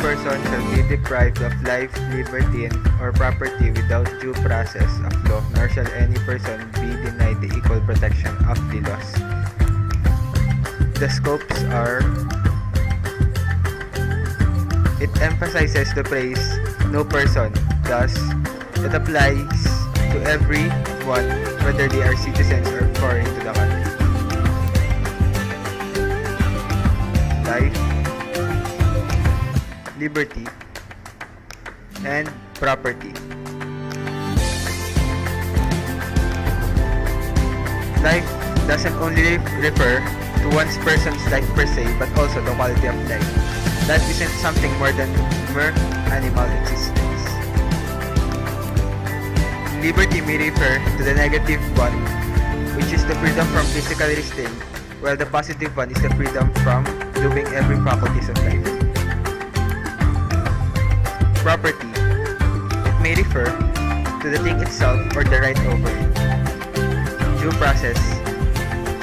person shall be deprived of life, liberty, or property without due process of law, nor shall any person be denied the equal protection of the laws. The scopes are: it emphasizes the phrase "no person", thus it applies to everyone whether they are citizens or foreign to the country. Life, liberty, and property. Life doesn't only refer to one's person's life per se, but also the quality of life. Life isn't something more than mere animal existence. Liberty may refer to the negative one, which is the freedom from physical restraint, while the positive one is the freedom from doing every faculties of life. Property. It may refer to the thing itself or the right over it. Due process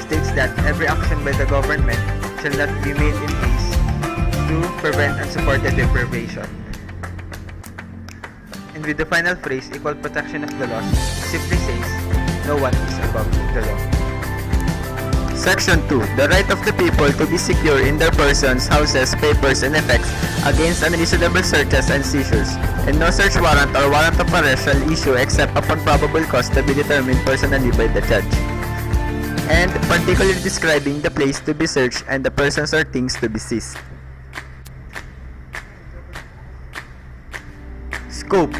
states that every action by the government shall not be made in haste to prevent unsupported deprivation. And with the final phrase, equal protection of the laws, simply says, no one is above the law. Section 2. The right of the people to be secure in their persons, houses, papers, and effects against unreasonable searches and seizures, and no search warrant or warrant of arrest shall issue except upon probable cause to be determined personally by the judge, and particularly describing the place to be searched and the persons or things to be seized. Scope.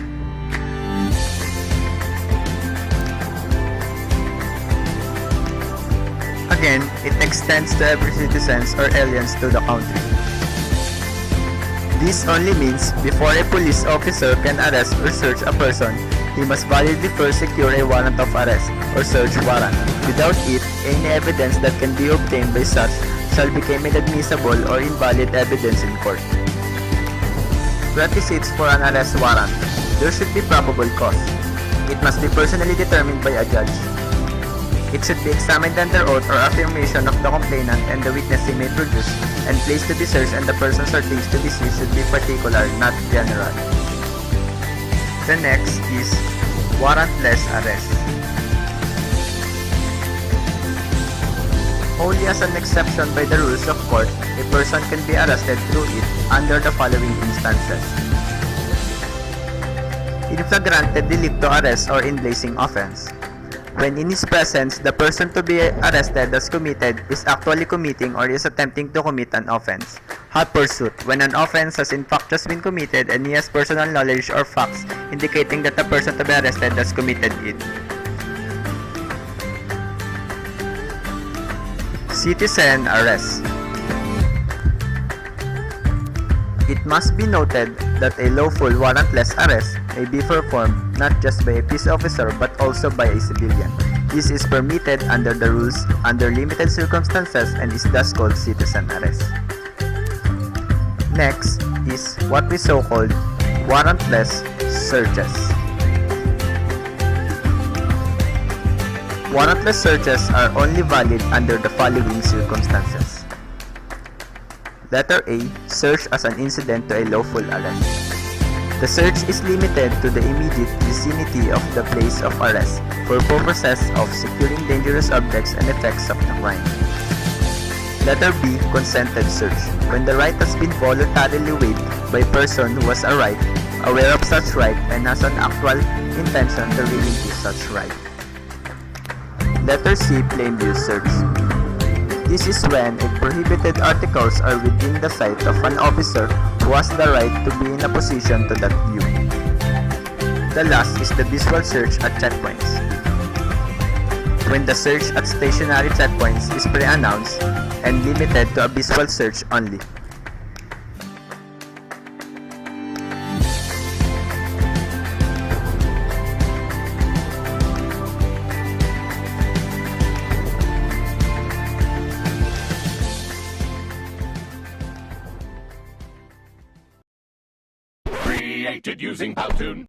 Again, it extends to every citizens or aliens to the country. This only means before a police officer can arrest or search a person, he must validly first secure a warrant of arrest or search warrant. Without it, any evidence that can be obtained by such shall become inadmissible or invalid evidence in court. Requisites for an arrest warrant. There should be probable cause. It must be personally determined by a judge. It should be examined under oath or affirmation of the complainant and the witness he may produce, and place to be searched and the persons or things to be seized should be particular, not general. The next is warrantless arrest. Only as an exception by the rules of court, a person can be arrested through it under the following instances: in flagrante delicto arrest or in blazing offense. When in his presence, the person to be arrested as committed is actually committing or is attempting to commit an offense. Hot pursuit. When an offense has in fact just been committed and he has personal knowledge or facts indicating that the person to be arrested has committed it. Citizen arrest. It must be noted that a lawful warrantless arrest may be performed not just by a peace officer but also by a civilian. This is permitted under the rules under limited circumstances and is thus called citizen arrest. Next is what we so-called warrantless searches. Warrantless searches are only valid under the following circumstances. Letter A. Search as an incident to a lawful arrest. The search is limited to the immediate vicinity of the place of arrest for purposes of securing dangerous objects and effects of the crime. Letter B. Consented search. When the right has been voluntarily waived by a person who has a right, aware of such right, and has an actual intention to relinquish such right. Letter C. Plain view search. This is when prohibited articles are within the sight of an officer who has the right to be in a position to that view. The last is the visual search at checkpoints. When the search at stationary checkpoints is pre-announced and limited to a visual search only. Created using Powtoon.